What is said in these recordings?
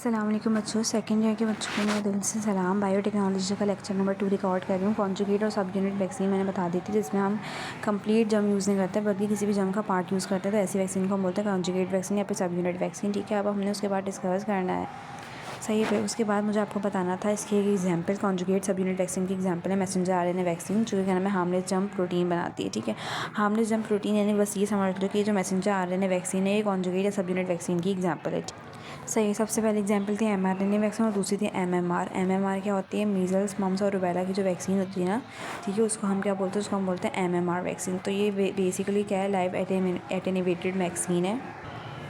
अस्सलाम वालेकुम बच्चों, सेकंड ईयर के बच्चों को मेरे दिल से सलाम। बायोटेक्नोलॉजी का लेक्चर नंबर 2 रिकॉर्ड कर रही हूँ। कॉन्जुगेट और सब यूनिट वैक्सीन मैंने बता दी थी, जिसमें हम कंप्लीट जम यूज़ नहीं करते बल्कि किसी भी जम का पार्ट यूज़ करते हैं। तो ऐसी वैक्सीन को हम बोलते हैं कॉन्जुगेट वैक्सीन या फिर सब यूनिट वैक्सीन। ठीक है, अब हमने उसके बाद डिस्कस करना है। सही है। उसके बाद मुझे आपको बताना था इसकी एक एग्जाम्पल कॉन्जुगेट सब यूनिट वैक्सीन की एग्जाम्पल है मैसेंजर आरएनए वैक्सीन, जो कि क्या नाम है हार्मलेस जम प्रोटीन बनाती है। ठीक है, हार्मलेस जम प्रोटीन यानी बस ये समझ लो कि जो मैसेंजर आरएनए वैक्सीन है ये कॉन्जुगेट या सब यूनिट वैक्सीन की एग्जाम्पल है। सही है। सबसे पहले एग्जाम्पल थी mRNA वैक्सीन और दूसरी थी MMR। MMR क्या होती है? मीजल्स मम्स और रुबेला की जो वैक्सीन होती है ना, ठीक है, उसको हम क्या बोलते हैं? उसको हम बोलते हैं MMR वैक्सीन। तो ये बेसिकली क्या है? लाइव एटेन्यूएटेड वैक्सीन है।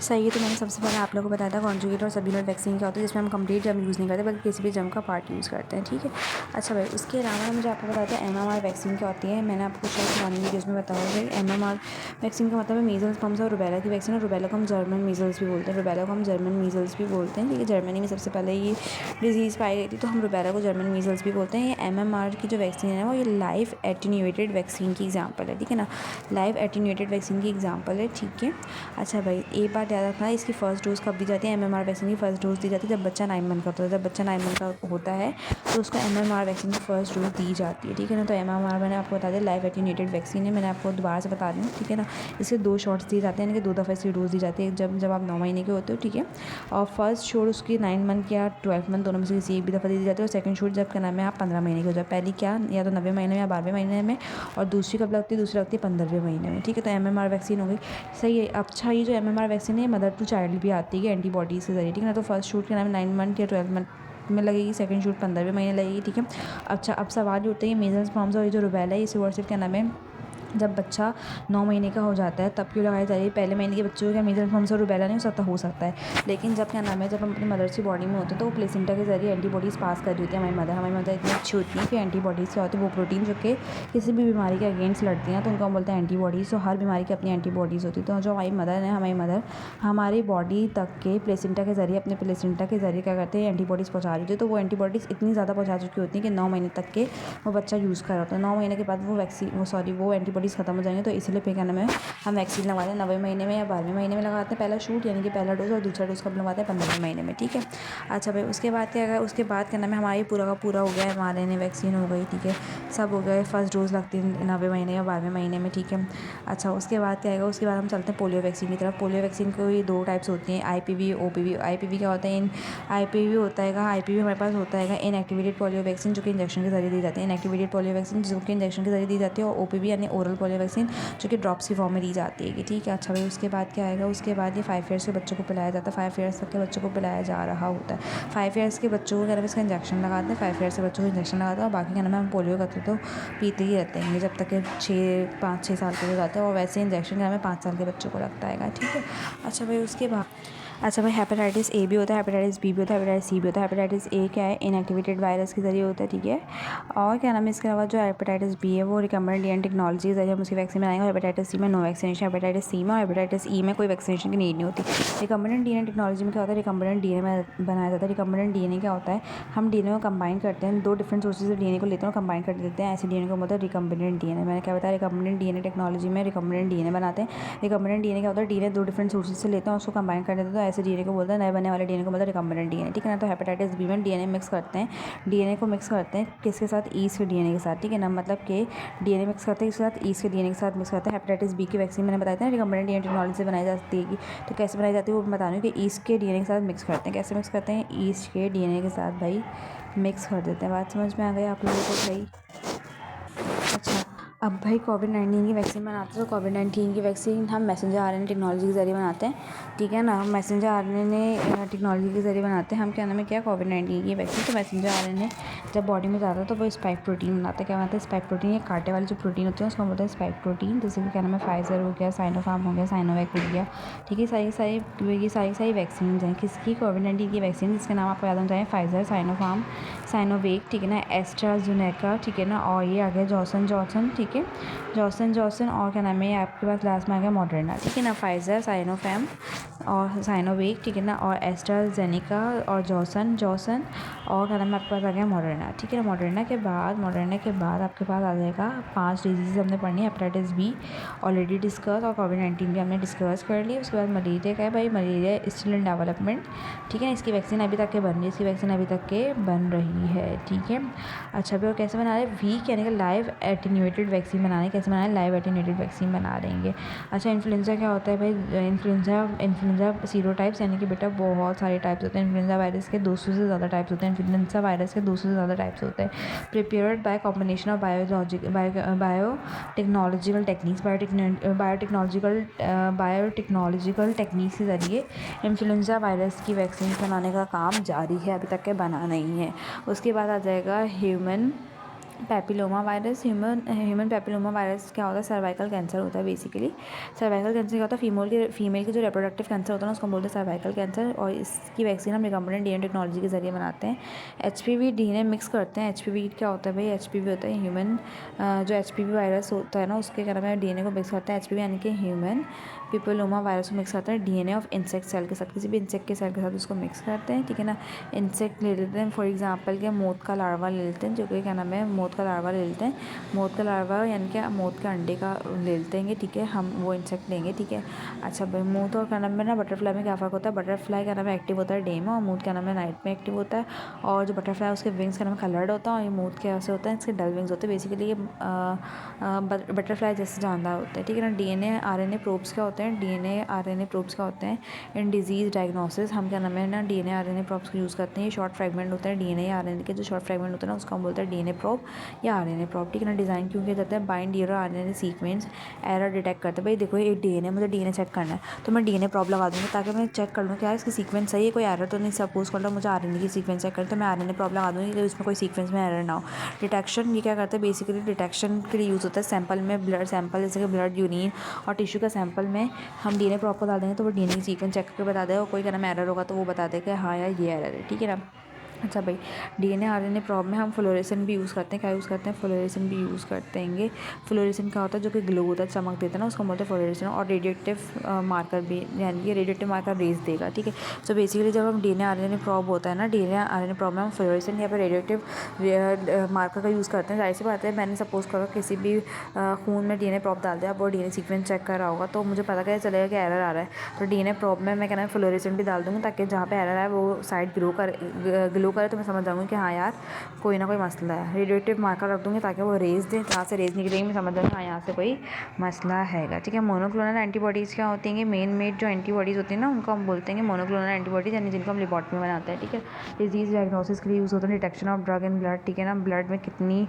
सही है। तो मैंने सबसे पहले आप लोगों को बताया था कॉन्जुगेट और सब यूनिट वैक्सीन क्या होता है, जिसमें हम कंप्लीट जम यूज़ नहीं करते बल्कि किसी भी जम का पार्ट यूज़ करते हैं। ठीक है, अच्छा भाई, उसके अलावा मुझे आपको बताया था MMR वैक्सीन क्या होती है। मैंने आपको शायद पुरानी वीडियोज़ में बताया है। MMR वैक्सीन का मतलब है मीजल्स मम्स और रुबेला की वैक्सीन। और रुबेला को हम जर्मन मीजल्स भी बोलते हैं। रुबेला को हम जर्मन मीजल्स भी बोलते हैं। ठीक है, जर्मनी में सबसे पहले ये डिजीज़ पाई गई थी, तो हम रुबेला को जर्मन मीजल्स भी बोलते हैं। ये MMR की जो वैक्सीन है वो ये लाइव एटेन्यूएटेड वैक्सीन की एग्जाम्पल है। ठीक है ना, लाइव एटेन्यूएटेड वैक्सीन की एग्जाम्पल है। ठीक है, अच्छा भाई, एक बात याद रखना, इसकी फर्स्ट डोज़ कब दी जाती है? MMR वैक्सीन की फर्स्ट डोज़ दी जाती है जब बच्चा 9 मंथ का होता है। जब बच्चा 9 मंथ का होता है तो उसको MMR वैक्सीन की फर्स्ट डोज़ दी जाती है। ठीक है ना, तो MMR मैंने आपको बता दिया लाइव एटेन्यूएटेड वैक्सीन है। मैंने आपको दोबारा से बता दूँ, ठीक है ना, इसके 2 शॉट्स दिए जाते हैं, यानी कि 2 दफ़ा इसकी डोज़ दी जाती है जब आप 9 महीने के होते हो। ठीक है, और फर्स्ट शॉट उसकी 9 मंथ या 12 मंथ दोनों में से किसी एक भी दफ़ा दी जाती है। और सेकंड शॉट जब क्या नाम है आप 15 महीने के हो जाए। पहली क्या या तो 90 महीने में या 12वें महीने में, और दूसरी कब लगती है? दूसरी लगती है 15वें महीने में। ठीक है, तो MMR वैक्सीन हो गई। सही है। अच्छा, ये जो MMR वैक्सीन है मदर टू चाइल्ड भी आती है एंटीबॉडीज़ के जरिए। ठीक है ना, तो फर्स्ट शूट के नाम 9 मंथ या 12 मंथ में लगेगी, सेकंड शूट 15वें महीने लगेगी। ठीक है, अच्छा, अब सवाल ये उठता है मीजल्स मम्स और ये जो रुबेला है इस वर्ड सिर्फ क्या नाम है जब बच्चा 9 महीने का हो जाता है तब क्यों लगाई जा रही है? पहले महीने के बच्चों को क्या मीजल्स मम्स और रुबेला नहीं हो सकता है, लेकिन जब क्या नाम है जब हम अपनी मदर की बॉडी में होते हैं तो वो प्लेसेंटा के जरिए एंटीबॉडीज़ पास कर रही होती है हमारी मदर इतनी अच्छी होती है कि एंटीबॉडीज़ क्या होती है? वो प्रोटीन जो कि किसी भी बीमारी के अगेंस्ट लड़ती हैं, तो उनको हम बोलते हैं एंटीबॉडीज़। तो हर बीमारी की अपनी एंटीबॉडीज़ होती है। तो जो हमारी मदर हमारी बॉडी तक के प्लेसेंटा के जरिए अपने प्लेसेंटा के जरिए क्या करते हैं? एंटीबॉडीज़ पहुँचा रही होती है। तो वो एंटीबॉडीज़ इतनी ज़्यादा पहुँचा चुकी होती हैं कि 9 महीने तक के वो बच्चा यूज़ कर रहा होता है। 9 महीने के बाद वो एंटीबॉडीज़ खत्म हो जाएंगे, तो इसलिए फिर क्या नाम है हम वैक्सीन लगवाते हैं 9वें महीने में या 12वें महीने में लगाते हैं पहला शूट, यानी कि पहला डोज़, और दूसरा डोज़ कब लगवाते हैं? 15वें महीने में। ठीक है, अच्छा भाई, उसके बाद क्या है? उसके बाद क्या नाम है हमारी पूरा का पूरा हो गया है, mRNA वैक्सीन हो गई। ठीक है, सब हो गए। फर्स्ट डोज़ लगती है 9वें महीने या 12वें महीने में। ठीक है, अच्छा, उसके बाद क्या आएगा? उसके बाद हम चलते हैं पोलियो वैक्सीन की तरफ। पोलियो वैक्सीन को ये 2 टाइप्स होती हैं, IPV, OPV। IPV क्या होता है? IPV होता है, IPV हमारे पास होता है इनएक्टिवेटेड पोलियो वैक्सीन, जो कि इंजेक्शन के जरिए दी जाती है। इनएक्टिवेटेड पोलियो वैक्सीन जो कि इंजेक्शन के जरिए दी जाती है, और OPV यानी ओरल पोलियो वैक्सीन जो कि ड्रॉप्स की फॉर्म में दी जाती है। ठीक है, अच्छा भाई, उसके बाद क्या आएगा? उसके बाद ये 5 ईयर्स के बच्चों को पिलाया जाता है। 5 ईयर्स तक के बच्चों को पिलाया जा रहा होता है। 5 ईयर्स के बच्चों को क्या नाम है इसका इंजेक्शन लगाते हैं। 5 ईयर्स के बच्चों को इंजेक्शन लगाते हैं, और बाकी क्या नाम है हम पोलियो करते तो पीते ही रहते हैं जब तक के 5-6 साल के हो जाते हैं, और वैसे इंजेक्शन क्या नाम है 5 साल के बच्चों को लगता है। ठीक है, अच्छा भाई, उसके बाद हेपेटाइटिस A भी होता है, हेपेटाइटिस B भी होता है, हेपेटाइटिस C भी होता है। हेपेटाइटिस A क्या है? इनएक्टिवेटेड वायरस के जरिए होता है। ठीक है, और क्या नाम है इसके अलावा जो हेपेटाइटिस B है वो रिकम्बिनेंट DNA टेक्नोलॉजी के जरिए हम उसकी वैक्सीन बनाएंगे। हेपेटाइटिस C में नो वैक्सीनेशन, हेपेटाइटिस C में और हेपेटाइटिस E में कोई वैक्सीनेशन की नीड नहीं होती। रिकम्बिनेंट DNA टेक्नोलॉजी में क्या होता है? रिकम्बिनेंट DNA में बनाया जाता है। रिकम्बिनेंट DNA क्या होता है? हम DNA को कंबाइन करते हैं, 2 डिफरेंट सोर्सेज से DNA को लेते हैं और कंबाइन कर देते हैं, ऐसे DNA को बोलते हैं रिकम्बिनेंट DNA। मैंने क्या बताया? रिकम्बिनेंट DNA टेक्नोलॉजी में रिकम्बिनेंट DNA बनाते हैं। रिकम्बिनेंट DNA क्या होता है? DNA 2 डिफरेंट सोर्सेज से लेते हैं और उसको कंबाइन कर देते हैं, तो ऐसे DNA को बोलते हैं, नए बनने वाले DNA को बोलते हैं रिकम्बिनेंट DNA। ठीक है ना, तो हेपेटाइटिस B में DNA मिक्स करते हैं, DNA को मिक्स करते हैं किसके साथ? ईस्ट के DNA के साथ। ठीक है ना, मतलब कि DNA मिक्स करते हैं किसके साथ? ईस्ट के DNA के साथ मिक्स करते हैं। हेपेटाइटिस B की वैक्सीन मैंने बताया था रिकम्बिनेंट DNA टेक्नोलॉजी से बनाई जाती है। तो कैसे बनाई जाती है वो मैं बता रही हूँ कि ईस्ट के DNA के साथ मिक्स करते हैं। कैसे मिक्स करते हैं? ईस्ट के DNA के साथ भाई मिक्स कर देते हैं। बात समझ में आ गई आप लोगों को भाई? अच्छा, अब भाई कोविड-19 की वैक्सीन बनाते हैं, तो कोविड-19 की वैक्सीन हम मैसेंजर आरएनए टेक्नोलॉजी के ज़रिए बनाते हैं। ठीक है ना, हम मैसेंजर आरएनए टेक्नोलॉजी के ज़रिए बनाते हैं। हम क्या नाम है क्या कोविड-19 की वैक्सीन, तो मैसेंजर आरएनए जब बॉडी में जाता है तो वो स्पाइक प्रोटीन बनाता है। क्या बनाता है? Spike protein. ये कांटे वाली जो प्रोटीन होती है उसको हम बोलते हैं स्पाइक प्रोटीन। जैसे कि क्या नाम है फाइजर हो गया, साइनोफार्म हो गया, साइनोवैक हो गया। ठीक है, सारी वैक्सीन हैं किसकी? कोविड-19 की वैक्सीन, जिसके नाम आपको याद होना चाहिए, फाइजर, साइनोफार्म, साइनोवेक। ठीक है ना, एस्ट्राजेनेका। ठीक है ना, और ये आ गया जॉनसन जॉनसन। ठीक ठीक है। जॉनसन और क्या नाम है आपके पास लास्ट में आ गया मॉडर्ना, ठीक है ना। फाइज़र, साइनोफैम और साइनोवेक, ठीक है ना, और एस्ट्राजेनेका और जॉनसन और क्या नाम है आपके पास आ गया मॉडर्ना, ठीक है ना। मॉडर्ना के बाद आपके पास आ जाएगा 5 डिजीज़ हमने पढ़नी है। हेपेटाइटिस बी ऑलरेडी डिस्कस और कोविड-19 भी हमने डिस्कस कर ली। उसके बाद मलेरिया का है भाई, मलेरिया स्टिल इन डेवलपमेंट, ठीक है ना। इसकी वैक्सीन अभी तक के बन रही है, ठीक है। अच्छा भी, और कैसे बना रहे हैं, वीक यानी कि लाइव एटीन्यूएटेड वैक्सीन बना रहे हैं। कैसे बना रहे हैं, लाइव एटीन्यूएटेड वैक्सीन बना देंगे। अच्छा, इन्फ्लुएंजा क्या होता है भाई, इन्फ्लुएंजा सीरोटाइप्स यानी कि बेटा बहुत सारे टाइप्स होते हैं। इन्फ्लुएंजा वायरस के 200 से ज़्यादा टाइप्स होते हैं। इन्फ्लुएंजा वायरस के 200 से ज़्यादा टाइप्स होते हैं। Prepared by combination of biotechnological techniques के ज़रिए इन्फ्लुएंजा वायरस की वैक्सीन बनाने का काम जारी है, अभी तक के बना नहीं है। उसके बाद आ जाएगा human papilloma virus. Human papilloma virus क्या होता है, सर्वाइकल कैंसर होता है बेसिकली। सर्वाइकल कैंसर क्या होता है, फीमेल के जो रिप्रोडक्टिव कैंसर होता है ना, उसको बोलते हैं सर्वाइकल कैंसर। और इसकी वैक्सीन हम रिकम्बिनेंट डीएनए टेक्नोलॉजी के जरिए बनाते हैं। एचपीवी डीएनए मिक्स करते हैं। एचपीवी क्या होता है भाई, एचपीवी होता है ह्यूमन जो एचपीवी वायरस होता है ना, उसके क्या नाम है, डीएनए को मिक्स करते हैं। एचपीवी यानी कि ह्यूमन पिपोलोमा वायरस को मिक्स करते हैं डीएनए ऑफ इंसेक्ट सेल के साथ, किसी भी इंसेक्ट के सेल के साथ उसको मिक्स करते हैं, ठीक है ना। इंसेक्ट ले लेते हैं, फॉर एग्जांपल के मौत का लार्वा ले लेते हैं, जो कि क्या नाम है, मौत का लार्वा ले लेते हैं। मौत का लार्वा यानी कि मौत के अंडे का ले लेते हैं, ठीक है, हम वो इंसेक्ट लेंगे, ठीक है। अच्छा भाई, मूथ और क्या नाम है ना, बटरफ्लाई में क्या फ़र्क होता है, बटरफ्लाई क्या नाम है एक्टिव होता है डे में, और मूथ क्या नाम है नाइट में एक्टिव होता है। और जो बटरफ्लाई है उसके विंग्स का नाम कलर्ड होता है, और ये मूथ के ऐसे होता है, इसके डल विंग्स होते हैं। बेसिकली ये बटरफ्लाई जैसे जानदार होते हैं, ठीक है ना। डीएनए आरएनए प्रोब्स क्या होते हैं, डीएनए आरएनए प्रोब्स क्या होते हैं, इन डिजीज़ डायग्नोसिस हम क्या नाम है ना, डीएनए आरएनए प्रोब्स को यूज़ करते हैं। ये शॉर्ट फ्रेगमेंट होते हैं डीएनए या आरएनए के, जो शॉर्ट फ्रेगमेंट होते हैं ना, उसको हम बोलते हैं डीएनए प्रोब या आरएनए प्रोब, ठीक है ना। डिज़ाइन क्यों किया जाता है, bind DNA RNA sequence error detect करते हैं। भाई देखो, ये डीएनए, मुझे डीएनए चेक करना है तो मैं डीएनए प्रोब लगा दूँगी, ताकि मैं चेक कर लूँ क्या है इसकी सीक्वेंस सही है, कोई एरर तो नहीं। सपोज कर लो मुझे आरएनए की सीक्वेंस चेक करनी, तो मैं आरएनए प्रोब लगा दूँगी कि उसमें कोई सीक्वेंस में एरर ना हो। डिटेक्शन ये क्या करते हैं, बेसिकली डिटेक्शन के लिए यूज़ होता है। सैंपल में ब्लड सैंपल जैसे कि ब्लड, यूरिन और टिश्यू का सैंपल में हम डीएनए प्रोब को डाल देंगे, तो वो डीएनए की सीक्वेंस चेक करके बता देगा। और कोई क्या नाम एरर होगा तो वो बता देगा हाँ यार ये एरर है, ठीक है ना। अच्छा भाई, डीएनए आरएनए प्रोब में हम फ्लोरेसेंट भी यूज़ करते हैं। क्या यूज़ करते हैं, फ्लोरेसेंट भी यूज़ करते हैं। फ्लोरेसेंट क्या होता है, जो कि ग्लो होता है, चमक देता है ना, उसको बोलते हैं फ्लोरेसेंट। और रेडिएटिव मार्कर भी, यानी कि रेडिएटिव मार्कर रेज देगा, ठीक है। सो बेसिकली जब हम डीएनए आरएनए प्रोब होता है ना, डीएनए आरएनए प्रोब में हम फ्लोरेसेंट या फिर रेडिएटिव मार्कर का यूज़ करते हैं। जाहिर सी बात है, मैंने सपोज करो किसी भी खून में डीएनए प्रोब डाल दिया, अब वो डीएनए सीक्वेंस चेक कर रहा होगा, तो मुझे पता कैसे चलेगा कि एरर आ रहा है। तो डीएनए प्रोब में मैं कहना है फ्लोरेसेंट भी डाल दूँगी, ताकि जहाँ पे एरर है वो साइड ग्लो करे तो मैं समझ जाऊँगी कि हाँ यार कोई ना कोई मसला है। रेडिएटिव मार्कर रख दूँगी ताकि वो रेज दे, जहाँ से रेज निकलेंगे मैं समझ जाऊँगी हाँ यहाँ से कोई मसला हैगा, ठीक है। मोनोक्लोनल एंटीबॉडीज़ क्या होती हैं, मेन मेड जो एंटीबॉडीज़ होती हैं ना, उनको हम बोलते हैं मोनोक्लोनल एंटीबॉडीज़, यानी जिनको हम लेबॉरेटरी में बनाते हैं, ठीक है। डिजीज़ डायग्नोसिस के लिए यूज़ होता है। Detection of drug in blood, ठीक है ना, ब्लड में कितनी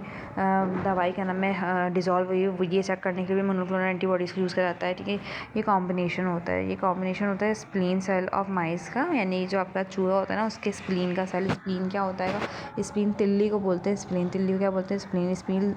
दवाई क्या नाम है डिजॉल्व हुई है, ये चेक करने के लिए मोनोक्लोनल एंटीबॉडीज़ का यूज़ किया जाता है, ठीक है। ये कॉम्बिनेशन होता है स्प्लीन सेल ऑफ माइस का, यानी जो आपका चूहा होता है ना उसके स्प्लीन का सेल। स्प्लीन क्या होता है, स्प्लीन तिल्ली को बोलते हैं, स्प्लीन तिल्ली को क्या बोलते हैं,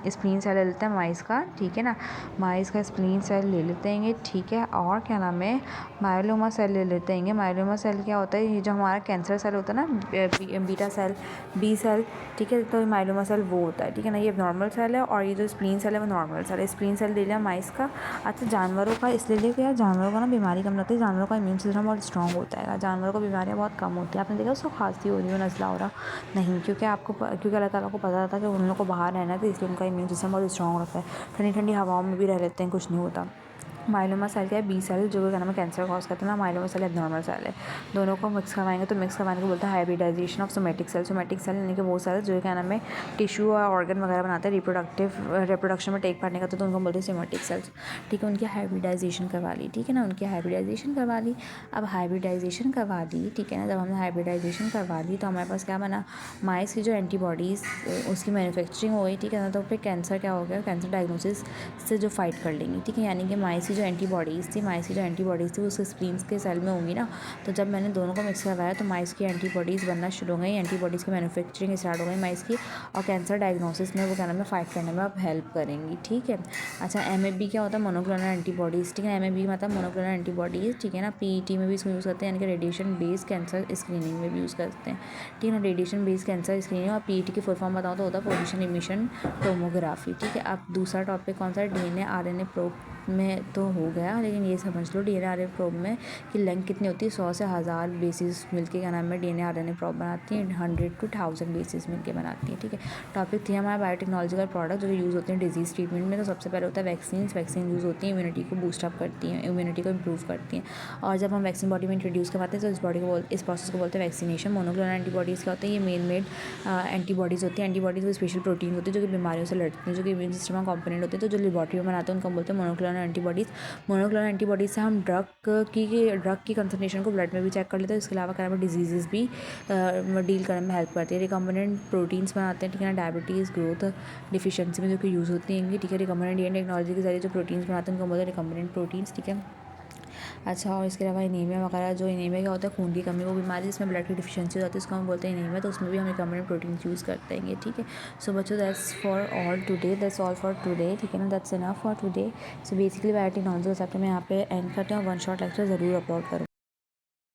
स्प्लीन सेल ले लेते हैं माइस का, ठीक है ना। माइस का स्प्लीन सेल ले लेते हैं, ठीक है। और क्या नाम है, मायोलोमा सेल ले लेते हैं। मायोलोमा सेल क्या होता है, ये जो हमारा कैंसर सेल होता है ना, बीटा सेल, बी सेल, ठीक है। तो मायोलोमा सेल वो होता है, ठीक है ना। ये नॉर्मल सेल है, और ये जो स्प्लीन सेल है वो नॉर्मल सेल है। स्प्लीन सेल ले लिया माइस का। अच्छा, जानवरों का इसलिए लिया कि यार जानवरों का ना बीमारी कम लगती है, जानवरों का इम्यून सिस्टम बहुत स्ट्रॉन्ग होता है, जानवरों को बीमारियाँ बहुत कम होती है। आपने देखा उसको खांसी हो रही हो, नज़ला हो रहा नहीं, क्योंकि अल्लाह ताला को पता था कि उन लोगों को बाहर रहना है, तो इसलिए उनका इम्यून सिस्टम बहुत स्ट्रॉन्ग रहता है। ठंडी ठंडी हवाओं में भी रह लेते हैं, कुछ नहीं होता। माइलोमा सेल क्या है, बी सेल, जो क्या नाम है कैंसर कॉज करते हैं ना। माइलोमा सेल एब्नॉर्मल सेल है। दोनों को मिक्स करवाएंगे तो मिक्स करवाने को बोलते हैं hybridisation of somatic cell. Somatic cell यानी कि वो सेल जो क्या नाम है टिश्यू और ऑर्गन वगैरह बनाते हैं, रिप्रोडक्शन में टेक पार्ट नहीं करते, तो उनको बोलते हैं सोमेटिक सेल्स, ठीक है। उनकी हाइब्रिडाइजेशन करवा ली, ठीक है ना, उनकी हाइब्रिडाइजेशन करवा ली। अब हाइब्रिडाइजेशन करवा दी, ठीक है ना, जब हमने हाइब्रिडाइजेशन करवा ली तो हमारे पास क्या बना, माइस की जो एंटीबॉडीज़ उसकी मैन्युफैक्चरिंग हो गई, ठीक है ना। तो फिर कैंसर क्या हो गया, कैंसर डायग्नोसिस से जो फाइट कर लेंगी, ठीक है। यानी कि माइस की जो एंटीबॉडीज़ थी वो उसके स्प्लीन्स के सेल में होंगी ना, तो जब मैंने दोनों को मिक्स करवाया तो माइस की एंटीबॉडीज़ बनना शुरू हो गई, एंटीबॉडीज़ की मैन्युफैक्चरिंग स्टार्ट हो गई माइस की, और कैंसर डायग्नोसिस में वो क्या नाम है फाइट करने में अब हेल्प करेंगी। ठीक है। अच्छा, MAB क्या होता है? Monoclonal antibodies. ठीक है, MAB मतलब मोनोक्लोनल एंटीबॉडीज़। ठीक है ना, PET में भी इसको यूज़ करते हैं, यानी कि रेडिएशन बेस्ड कैंसर स्क्रीनिंग में भी यूज़ करते हैं। ठीक है ना, रेडिएशन बेस्ड कैंसर स्क्रीनिंग। और PET की फुल फॉर्म बताओ तो होता है पोजीशन इमिशन टोमोग्राफी। ठीक है। अब दूसरा टॉपिक कौन सा है? DNA RNA प्रोब में तो हो गया, लेकिन ये समझ लो DNA RNA प्रोब में कि लेंथ कितनी होती है, 100 से 1000 बेसिस मिलके क्या नाम है DNA RNA प्रोब बनाती है, 100 to 1000 बेसिस मिलके बनाती है। ठीक है। टॉपिक थी हमारा बायोटेक्नोलॉजिकल प्रोडक्ट जो यूज़ होते हैं डिजीज़ ट्रीटमेंट में। तो सबसे पहले होता है वैक्सीन यूज़ होती है, इम्यूनिटी को बूस्टअप करती हैं, इम्यूनिटी को इम्प्रूव करती हैं। और जब हम वैक्सीन बॉडी में इंट्रोड्यूस करवाते हैं तो इस प्रोसेस को बोलते हैं वैक्सीनेशन। मोनोक्लोनल एंटीबॉडीज़ क्या होते हैं? ये मेड एंटीबॉडीज़ होती हैं। एंटीबॉडीज़ वो स्पेशल प्रोटीन होती है जो कि बीमारियों से लड़ती हैं, जो कि इम्यून सिस्टम का कंपोनेंट होते हैं, तो जो लेबॉर्ट्री में बनाते हैं उनको बोलते हैं मोनोक्लोनल एंटीबॉडीज़। मोनोक्लोनल एंटीबॉडीज़ से हम ड्रग की कंसंट्रेशन को ब्लड में भी चेक कर लेते हैं। इसके अलावा क्या नाम है डिजीज़ भी डील करने में हेल्प करती है। रिकम्बिनेंट प्रोटीन्स बनाते हैं। ठीक है ना, डायबिटीज़ ग्रोथ डिफिशियंसी में जो कि यूज़ होती हैं। ठीक है, रिकम्बिनेंट DNA टेक्नोलॉजी के जरिए जो प्रोटीन्स बनाते हैं उनको बोलते हैं रिकम्बिनेंट प्रोटीन्स। ठीक है। अच्छा, और इसके अलावा एनीमिया वगैरह, जो एनीमिया क्या होता है? खून की कमी, वो बीमारी जिसमें ब्लड की डिफिशियंसी हो जाती है उसको हम बोलते हैं एनीमिया, तो उसमें भी हम रिकम्बिनेंट प्रोटीन यूज़ करते हैं। ठीक है। सो बच्चों दैट्स ऑल फॉर टुडे। ठीक है ना, that's enough for today. So basically biotechnology का चैप्टर मैं यहाँ पे एंड करते हैं और वन शॉट लेक्चर ज़रूर अपलोड करूँ।